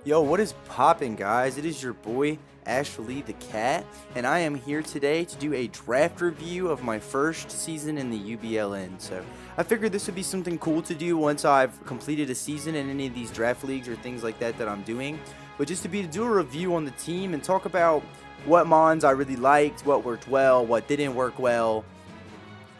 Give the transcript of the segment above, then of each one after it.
Yo, what is poppin', guys? It is your boy, Ashley the Cat, and I am here today to do a draft review of my first season in the UBLN. So I figured this would be something cool to do once I've completed a season in any of these draft leagues or things like that I'm doing. But just to do a review on the team and talk about what mons I really liked, what worked well, what didn't work well,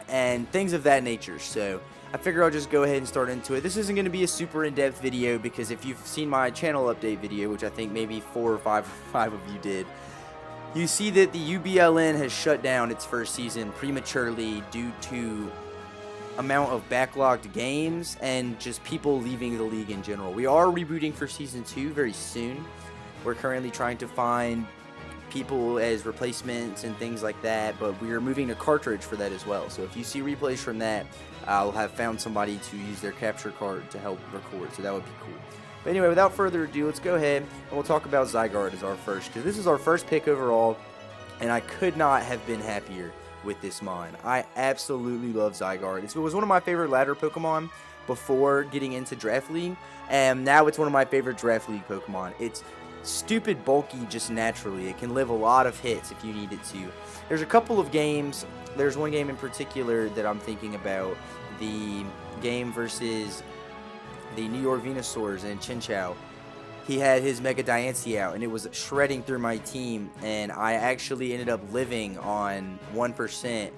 and things of that nature. So I figure I'll just go ahead and start into it. This isn't going to be a super in-depth video because if you've seen my channel update video, which I think maybe four or five of you did, you see that the UBLN has shut down its first season prematurely due to amount of backlogged games and just people leaving the league in general. We are rebooting for season 2 very soon. We're currently trying to find people as replacements and things like that, but we are moving a cartridge for that as well. So if you see replays from that, I'll have found somebody to use their capture card to help record, so that would be cool. But anyway, without further ado, let's go ahead and we'll talk about Zygarde as our first, because this is our first pick overall, and I could not have been happier with this mon. I absolutely love Zygarde. It was one of my favorite ladder Pokemon before getting into Draft League, and now it's one of my favorite Draft League Pokemon. It's stupid bulky just naturally. It can live a lot of hits if you need it to. There's a couple of games. There's one game in particular that I'm thinking about. The game versus the New York Venusaurs and Chinchou. He had his Mega Diancie out and it was shredding through my team, and I actually ended up living on 1%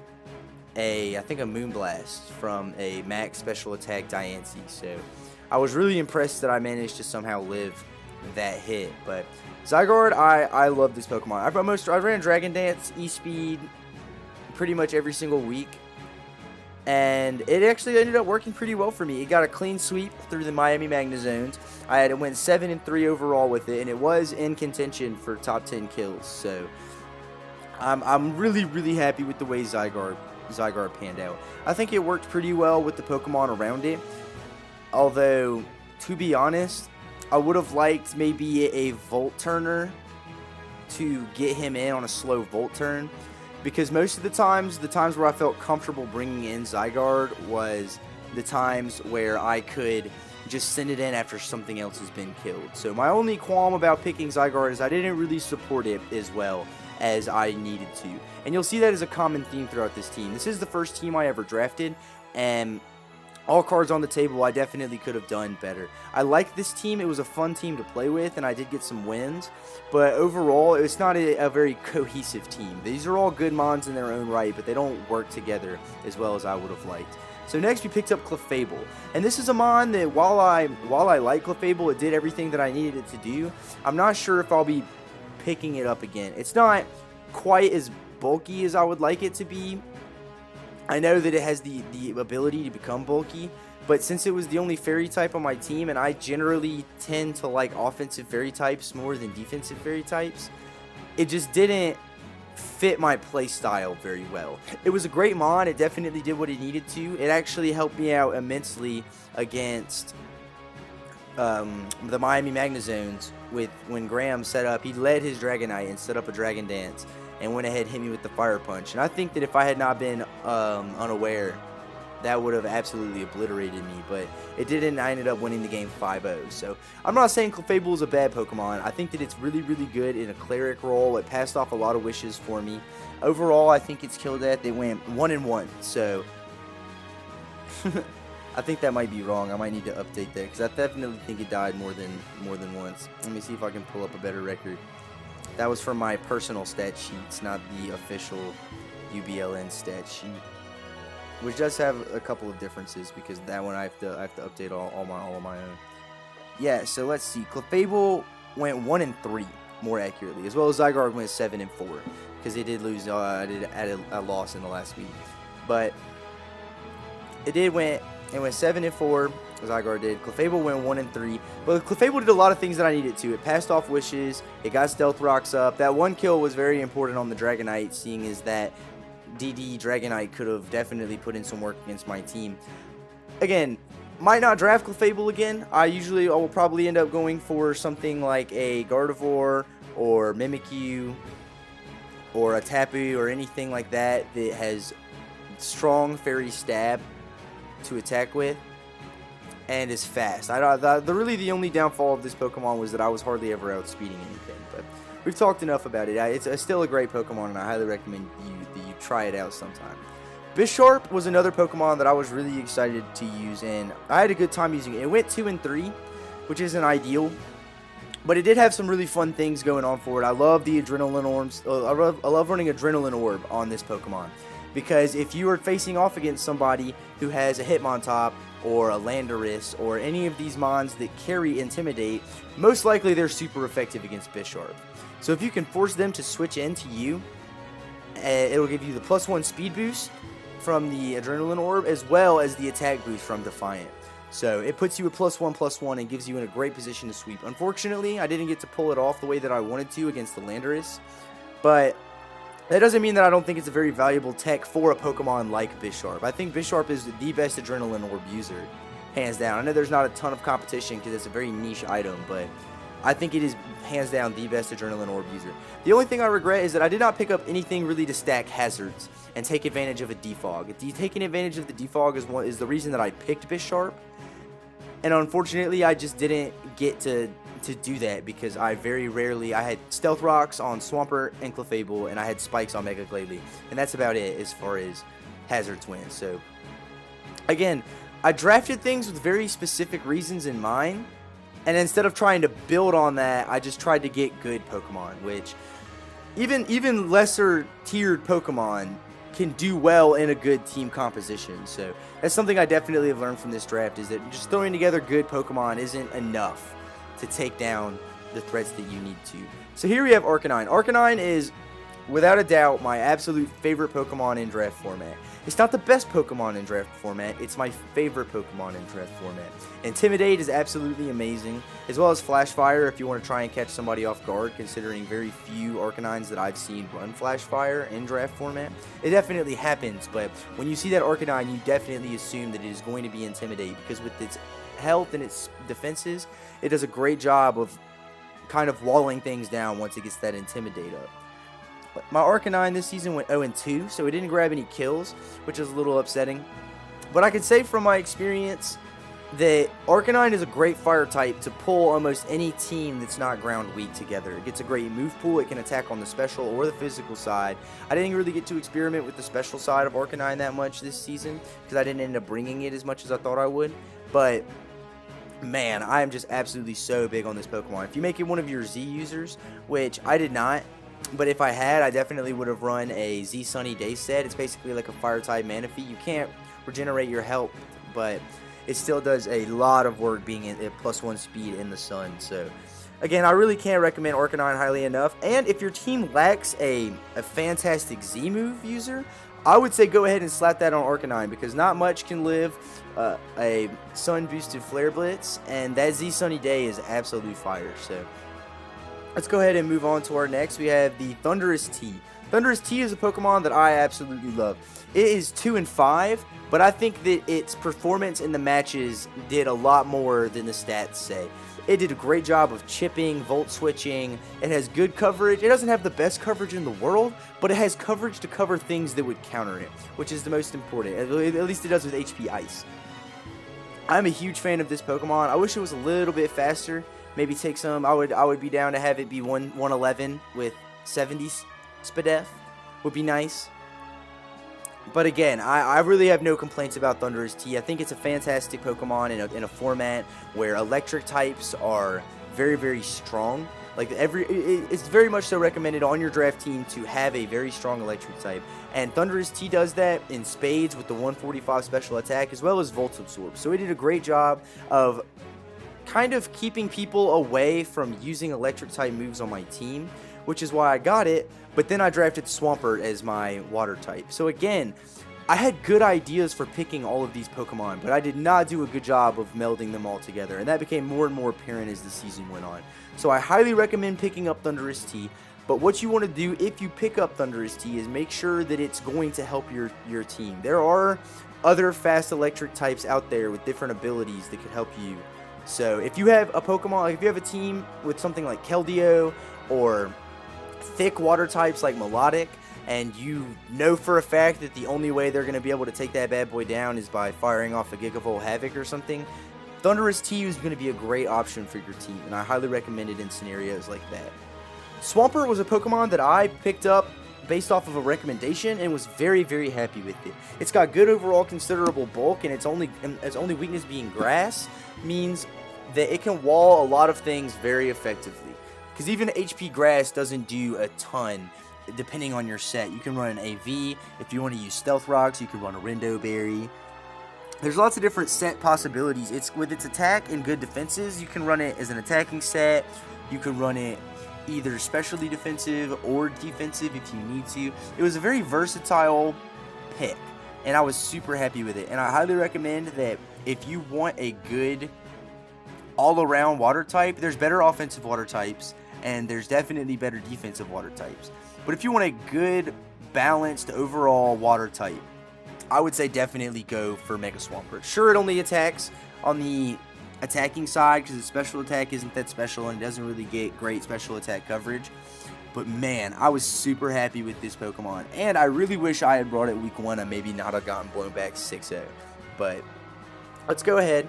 I think a Moonblast from a max special attack Diancie. So I was really impressed that I managed to somehow live that hit. But Zygarde, I love this Pokemon. I ran Dragon Dance, E-Speed pretty much every single week, and it actually ended up working pretty well for me. It got a clean sweep through the Miami Magna Zones. I went 7-3 overall with it, and it was in contention for top 10 kills. So I'm really happy with the way Zygarde panned out. I think it worked pretty well with the Pokemon around it, although to be honest, I would have liked maybe a Volt Turner to get him in on a slow Volt Turn, because most of the times where I felt comfortable bringing in Zygarde was the times where I could just send it in after something else has been killed. So my only qualm about picking Zygarde is I didn't really support it as well as I needed to. And you'll see that as a common theme throughout this team. This is the first team I ever drafted, and all cards on the table, I definitely could have done better. I like this team. It was a fun team to play with, and I did get some wins. But overall, it's not a very cohesive team. These are all good mons in their own right, but they don't work together as well as I would have liked. So next we picked up Clefable. And this is a mon that while I like Clefable, it did everything that I needed it to do. I'm not sure if I'll be picking it up again. It's not quite as bulky as I would like it to be. I know that it has the ability to become bulky, but since it was the only fairy type on my team, and I generally tend to like offensive fairy types more than defensive fairy types, it just didn't fit my play style very well. It was a great mon. It definitely did what it needed to. It actually helped me out immensely against the Miami Magna Zones when Graham set up. He led his Dragonite and set up a Dragon Dance and went ahead and hit me with the Fire Punch. And I think that if I had not been unaware, that would have absolutely obliterated me. But it didn't. I ended up winning the game 5-0. So I'm not saying Clefable is a bad Pokemon. I think that it's really good in a Cleric role. It passed off a lot of wishes for me. Overall, I think it's killed that. They went 1-1. So I think that might be wrong. I might need to update that because I definitely think it died more than once. Let me see if I can pull up a better record. That was from my personal stat sheets, not the official UBLN stat sheet, which does have a couple of differences because that one I have to update all of my own. Yeah, so let's see. Clefable went 1-3 more accurately, as well as Zygarde went 7-4 because they did lose. I did add a loss in the last week, but it went 7-4. Zygarde did. Clefable went 1-3. But Clefable did a lot of things that I needed to. It passed off wishes. It got Stealth Rocks up. That one kill was very important on the Dragonite, seeing as that DD Dragonite could have definitely put in some work against my team. Again, might not draft Clefable again. I will probably end up going for something like a Gardevoir or Mimikyu or a Tapu or anything like that has strong Fairy Stab to attack with. and is fast. Really the only downfall of this Pokemon was that I was hardly ever outspeeding anything, but we've talked enough about it. It's still a great Pokemon, and I highly recommend that you try it out sometime. Bisharp was another Pokemon that I was really excited to use, and I had a good time using it. It went 2 and 3, which isn't ideal, but it did have some really fun things going on for it. I love the Adrenaline Orbs. I love running Adrenaline Orb on this Pokemon, because if you are facing off against somebody who has a Hitmontop or a Landorus or any of these mons that carry Intimidate, most likely they're super effective against Bisharp. So if you can force them to switch into you, it'll give you the +1 speed boost from the Adrenaline Orb, as well as the attack boost from Defiant. So it puts you at +1/+1 and gives you in a great position to sweep. Unfortunately, I didn't get to pull it off the way that I wanted to against the Landorus, but that doesn't mean that I don't think it's a very valuable tech for a Pokemon like Bisharp. I think Bisharp is the best Adrenaline Orb user, hands down. I know there's not a ton of competition because it's a very niche item, but I think it is hands down the best Adrenaline Orb user. The only thing I regret is that I did not pick up anything really to stack hazards and take advantage of a defog. Taking advantage of the defog is the reason that I picked Bisharp, and unfortunately I just didn't get to do that because I had Stealth Rocks on Swampert and Clefable, and I had Spikes on Mega Glalie, and that's about it as far as hazards went. So again, I drafted things with very specific reasons in mind, and instead of trying to build on that, I just tried to get good Pokemon, which even lesser tiered Pokemon can do well in a good team composition. So that's something I definitely have learned from this draft, is that just throwing together good Pokemon isn't enough to take down the threats that you need to. So here we have Arcanine. Arcanine is, without a doubt, my absolute favorite Pokemon in draft format. It's not the best Pokemon in draft format, it's my favorite Pokemon in draft format. Intimidate is absolutely amazing, as well as Flash Fire if you want to try and catch somebody off guard, considering very few Arcanines that I've seen run Flash Fire in draft format. It definitely happens, but when you see that Arcanine, you definitely assume that it is going to be Intimidate, because with its health and its defenses, it does a great job of kind of walling things down once it gets that Intimidate up. My Arcanine this season went 0 and 2, so it didn't grab any kills, which is a little upsetting. But I can say from my experience that Arcanine is a great fire type to pull almost any team that's not ground weak together. It gets a great move pool. It can attack on the special or the physical side. I didn't really get to experiment with the special side of Arcanine that much this season because I didn't end up bringing it as much as I thought I would. But man, I am just absolutely so big on this Pokemon. If you make it one of your Z users, which I did not, but if I had, I definitely would have run a Z Sunny Day set. It's basically like a fire type Manaphy. You can't regenerate your health, but it still does a lot of work being at +1 speed in the sun. So again, I really can't recommend Arcanine highly enough. And if your team lacks a fantastic Z move user, I would say go ahead and slap that on Arcanine, because not much can live a sun boosted Flare Blitz, and that Z Sunny Day is absolute fire. So let's go ahead and move on to our next. We have the thundurus-t. Thundurus-t is a Pokemon that I absolutely love. It is 2 and 5, but I think that its performance in the matches did a lot more than the stats say. It did a great job of chipping, volt switching. It has good coverage. It doesn't have the best coverage in the world, but it has coverage to cover things that would counter it, which is the most important. At least it does with HP Ice. I'm a huge fan of this Pokemon. I wish it was a little bit faster. Maybe take some. I would be down to have it be 111 with 70 Spadef. Would be nice. But again, I really have no complaints about thundurus-t. I think it's a fantastic Pokemon in a format where electric types are very, very strong. Like it's very much so recommended on your draft team to have a very strong electric type. And thundurus-t does that in spades with the 145 special attack as well as Volt Absorb. So it did a great job of kind of keeping people away from using electric type moves on my team, which is why I got it. But then I drafted Swampert as my water type. So again, I had good ideas for picking all of these Pokemon, but I did not do a good job of melding them all together, and that became more and more apparent as the season went on. So I highly recommend picking up thundurus-t, but what you want to do if you pick up thundurus-t is make sure that it's going to help your team. There are other fast electric types out there with different abilities that could help you. So if you have a Pokemon, if you have a team with something like Keldeo or thick water types like Melodic, and you know for a fact that the only way they're going to be able to take that bad boy down is by firing off a Gigavolt Havoc or something, thundurus-t is going to be a great option for your team, and I highly recommend it in scenarios like that. Swampert was a Pokemon that I picked up based off of a recommendation and was very, very happy with it. It's got good overall considerable bulk, and its only weakness being grass means that it can wall a lot of things very effectively. Because even HP grass doesn't do a ton depending on your set. You can run an AV. If you want to use Stealth Rocks, you can run a Rindo Berry. There's lots of different set possibilities. With its attack and good defenses, you can run it as an attacking set. You can run it either specially defensive or defensive if you need to. It was a very versatile pick, and I was super happy with it. And I highly recommend that if you want a good all-around water type, there's better offensive water types, and there's definitely better defensive water types. But if you want a good, balanced overall water type, I would say definitely go for Mega Swampert. Sure, it only attacks on the attacking side because its special attack isn't that special and it doesn't really get great special attack coverage. But man, I was super happy with this Pokemon, and I really wish I had brought it week 1 and maybe not have gotten blown back 6-0. But let's go ahead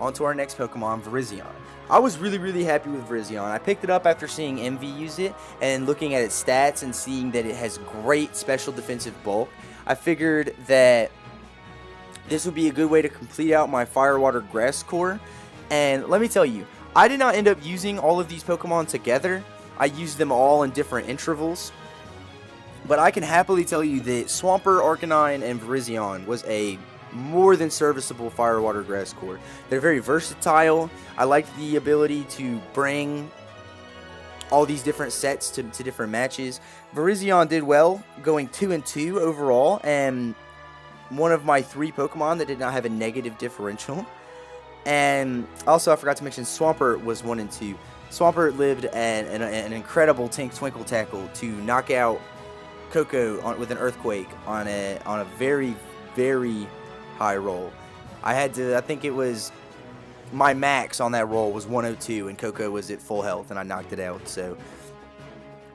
onto our next Pokemon, Brizzyon. I was really, really happy with Brizzyon. I picked it up after seeing Envy use it and looking at its stats and seeing that it has great special defensive bulk. I figured that this would be a good way to complete out my Fire, Water, Grass core. And let me tell you, I did not end up using all of these Pokemon together. I used them all in different intervals. But I can happily tell you that Swampert, Arcanine, and Brizzyon was a more than serviceable Fire, Water, Grass core. They're very versatile. I liked the ability to bring all these different sets to different matches. Brizzyon did well, going 2-2 overall, and one of my 3 Pokemon that did not have a negative differential. And also, I forgot to mention, Swampert was 1-2. Swampert lived an incredible Twinkle Tackle to knock out Coco with an Earthquake on a very, very high roll. I think it was my max on that roll was 102, and Coco was at full health, and I knocked it out. So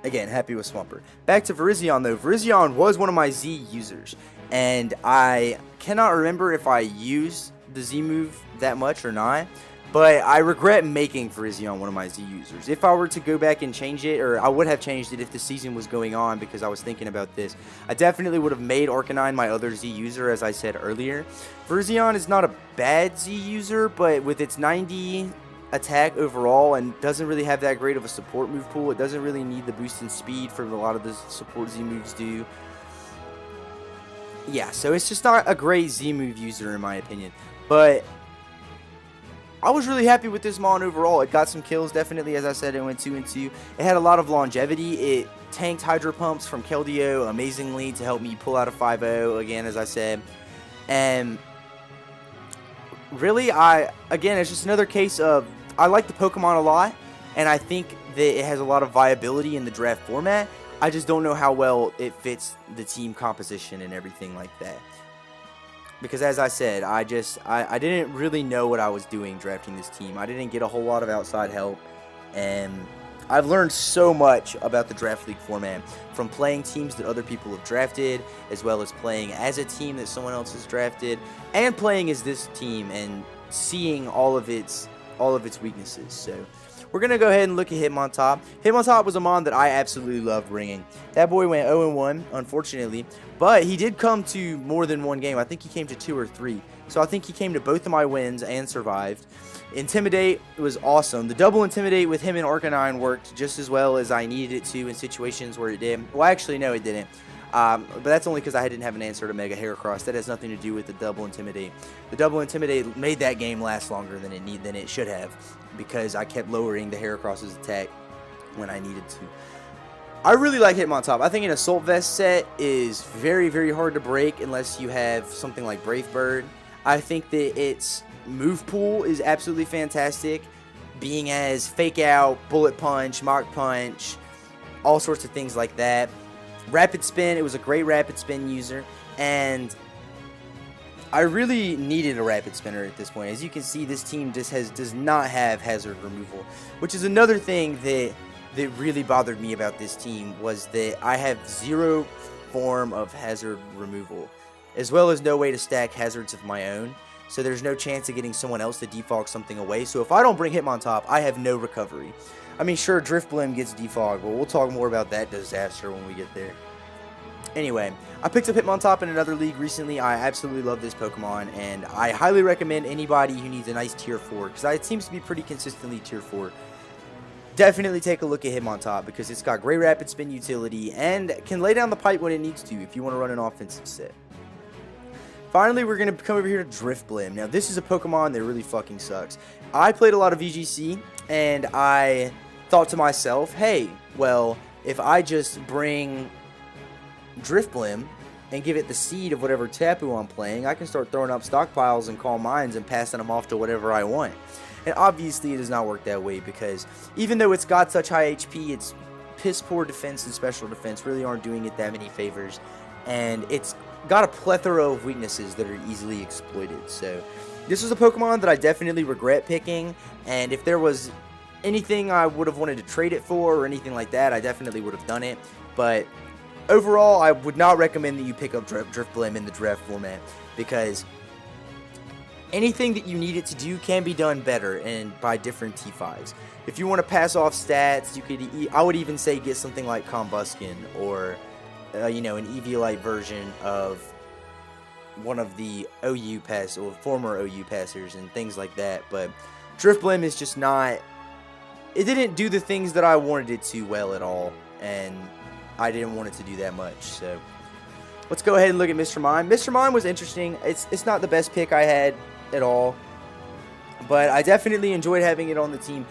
again, happy with Swampert. Back to Brizzyon though. Brizzyon was one of my Z users, and I cannot remember if I used the Z move that much or not, but I regret making Brizzyon one of my Z users. If I were to go back and change it, or I would have changed it if the season was going on, because I was thinking about this, I definitely would have made Arcanine my other Z user, as I said earlier. Brizzyon is not a bad Z user, but with its 90 attack overall and doesn't really have that great of a support move pool, it doesn't really need the boost in speed for a lot of the support Z moves do. Yeah, so it's just not a great Z move user in my opinion. But I was really happy with this Mon overall. It got some kills, definitely. As I said, it went 2-2. It had a lot of longevity. It tanked Hydro Pumps from Keldeo amazingly to help me pull out a 5-0 again, as I said. And really, again, it's just another case of I like the Pokemon a lot, and I think that it has a lot of viability in the draft format. I just don't know how well it fits the team composition and everything like that. Because as I said, I didn't really know what I was doing drafting this team. I didn't get a whole lot of outside help, and I've learned so much about the draft league format from playing teams that other people have drafted, as well as playing as a team that someone else has drafted, and playing as this team and seeing all of its weaknesses. So we're going to go ahead and look at Hitmontop. Hitmontop was a Mon that I absolutely loved bringing. That boy went 0-1, unfortunately, but he did come to more than one game. I think he came to 2 or 3. So I think he came to both of my wins and survived. Intimidate was awesome. The double Intimidate with him and Arcanine worked just as well as I needed it to in situations where it did. Well, actually, no, it didn't. But that's only because I didn't have an answer to Mega Heracross. That has nothing to do with the double Intimidate. The double Intimidate made that game last longer than it should have, because I kept lowering the Heracross's attack when I needed to. I really like Hitmontop. I think an Assault Vest set is very, very hard to break unless you have something like Brave Bird. I think that its move pool is absolutely fantastic, being as Fake Out, Bullet Punch, Mach Punch, all sorts of things like that. Rapid Spin, it was a great Rapid Spin user, and I really needed a Rapid Spinner at this point. As you can see, this team just does not have hazard removal, which is another thing that really bothered me about this team, was that I have 0 form of hazard removal, as well as no way to stack hazards of my own. so there's no chance of getting someone else to defog something away. So if I don't bring Hitmontop, I have no recovery. I mean, sure, Drifblim gets defogged, but we'll talk more about that disaster when we get there. Anyway, I picked up Hitmontop in another league recently. I absolutely love this Pokemon, and I highly recommend anybody who needs a nice tier 4, because it seems to be pretty consistently tier 4. Definitely take a look at Hitmontop, because it's got great rapid spin utility and can lay down the pipe when it needs to if you want to run an offensive set. Finally, we're going to come over here to Drifblim. Now, this is a Pokemon that really fucking sucks. I played a lot of VGC, and I thought to myself, hey, well, if I just bring Drifblim and give it the seed of whatever Tapu I'm playing, I can start throwing up stockpiles and Calm Minds and passing them off to whatever I want. And obviously, it does not work that way, because even though it's got such high HP, its piss poor defense and special defense really aren't doing it that many favors, and it's got a plethora of weaknesses that are easily exploited. So this was a Pokemon that I definitely regret picking, and if there was anything I would have wanted to trade it for or anything like that, I definitely would have done it. But overall, I would not recommend that you pick up Drifblim in the draft format, because anything that you need it to do can be done better and by different T5s. If you want to pass off stats, you could. I would even say get something like Combuskin, or you know, an Eviolite version of one of the OU pass or former OU passers and things like that. But Drifblim is just not. It didn't do the things that I wanted it to well at all, and I didn't want it to do that much. So let's go ahead and look at Mr. Mime. Mr. Mime was interesting. It's not the best pick I had at all, but I definitely enjoyed having it on the team.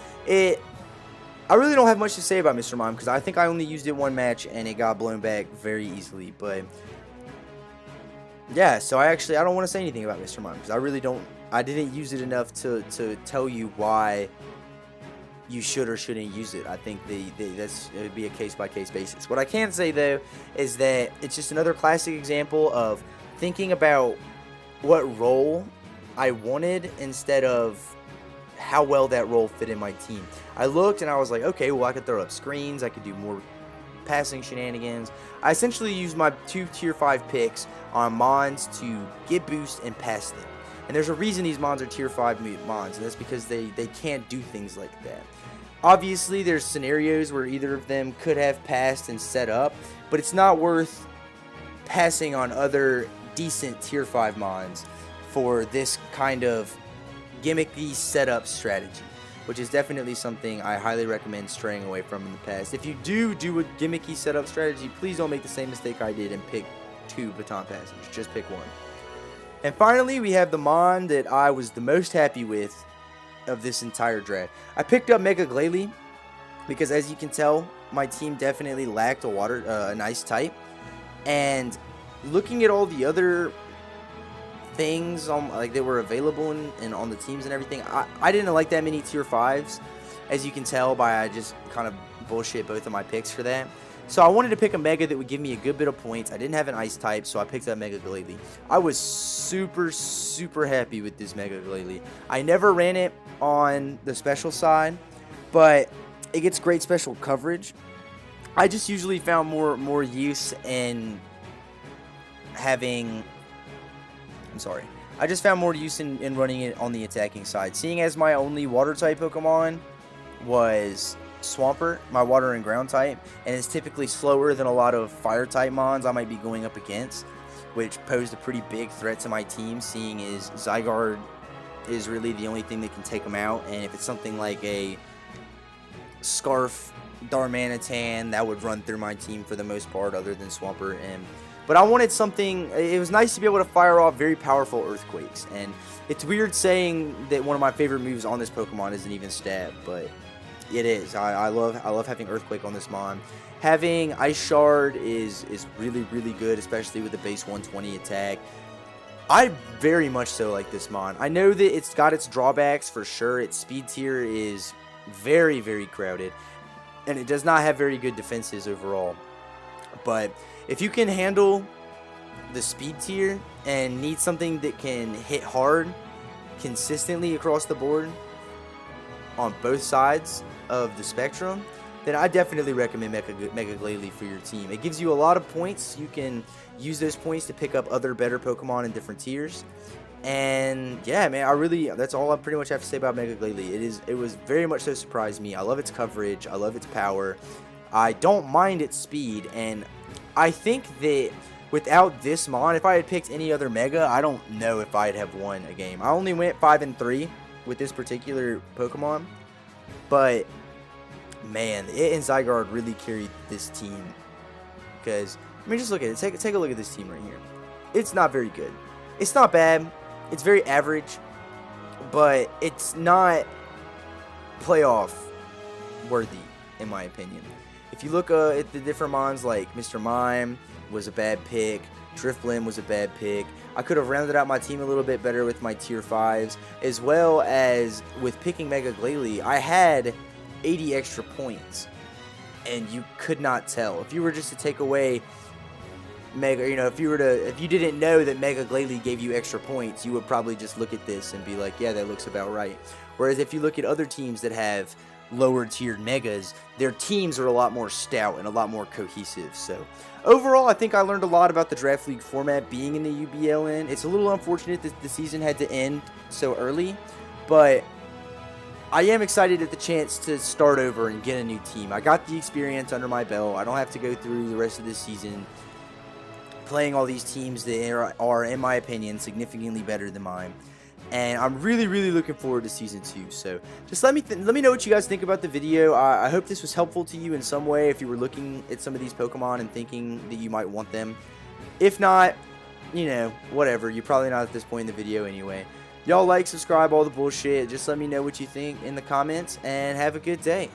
I really don't have much to say about Mr. Mime, because I think I only used it one match and it got blown back very easily. But yeah, so I don't want to say anything about Mr. Mime, because I didn't use it enough to tell you why you should or shouldn't use it. I think it would be a case-by-case basis. What I can say, though, is that it's just another classic example of thinking about what role I wanted instead of how well that role fit in my team. I looked and I was like, okay, well, I could throw up screens, I could do more passing shenanigans. I essentially used my 2 tier 5 picks on Mons to get boost and pass them. And there's a reason these Mons are tier 5 Mons, and that's because they can't do things like that. Obviously, there's scenarios where either of them could have passed and set up, but it's not worth passing on other decent tier 5 Mons for this kind of gimmicky setup strategy, which is definitely something I highly recommend straying away from in the past. If you do a gimmicky setup strategy, please don't make the same mistake I did and pick 2 baton passes. Just pick 1. And finally, we have the Mon that I was the most happy with of this entire draft. I picked up Mega Glalie because, as you can tell, my team definitely lacked an ice type. And looking at all the other things that were available and on the teams and everything, I didn't like that many tier 5s, as you can tell by I just kind of bullshit both of my picks for that. So I wanted to pick a Mega that would give me a good bit of points. I didn't have an ice type, so I picked up Mega Glalie. I was super happy with this Mega Glalie. I never ran it on the special side, but it gets great special coverage. I just usually found more use in having. I just found more use in running it on the attacking side. Seeing as my only water type Pokemon was Swampert, my water and ground type, and it's typically slower than a lot of fire type Mons I might be going up against, which posed a pretty big threat to my team, seeing as Zygarde is really the only thing that can take them out. And if it's something like a Scarf Darmanitan, that would run through my team for the most part, other than Swampert. But I wanted something. It was nice to be able to fire off very powerful earthquakes, and it's weird saying that one of my favorite moves on this Pokemon isn't even stab, but it is. I love having earthquake on this Mon. Having Ice Shard is really good, especially with the base 120 attack. I very much so like this Mon. I know that it's got its drawbacks for sure. Its speed tier is very crowded, and it does not have very good defenses overall. But if you can handle the speed tier and need something that can hit hard consistently across the board on both sides of the spectrum, then I definitely recommend Mega Glalie for your team. It gives you a lot of points. You can use those points to pick up other better Pokemon in different tiers. And yeah, man, that's all I pretty much have to say about Mega Glalie. It was very much so surprised me. I love its coverage, I love its power, I don't mind its speed, and I think that without this mon, if I had picked any other Mega, I don't know if I'd have won a game. I only went 5-3 with this particular Pokemon, but man, it and Zygarde really carried this team. Because, I mean, just look at it. Take a look at this team right here. It's not very good. It's not bad. It's very average, but it's not playoff worthy, in my opinion. If you look at the different mons, like Mr. Mime was a bad pick, Drifblim was a bad pick. I could have rounded out my team a little bit better with my tier 5s, as well as with picking Mega Glalie. I had 80 extra points, and you could not tell. If you were just to take away Mega, if you didn't know that Mega Glalie gave you extra points, you would probably just look at this and be like, yeah, that looks about right. Whereas if you look at other teams that have lower tiered Megas, their teams are a lot more stout and a lot more cohesive. So overall, I think I learned a lot about the Draft League format being in the UBLN. It's a little unfortunate that the season had to end so early, but I am excited at the chance to start over and get a new team. I got the experience under my belt. I don't have to go through the rest of this season playing all these teams that are, in my opinion, significantly better than mine. And I'm really, really looking forward to Season 2. So just let me know what you guys think about the video. I hope this was helpful to you in some way if you were looking at some of these Pokemon and thinking that you might want them. If not, whatever. You're probably not at this point in the video anyway. Y'all like, subscribe, all the bullshit. Just let me know what you think in the comments, and have a good day.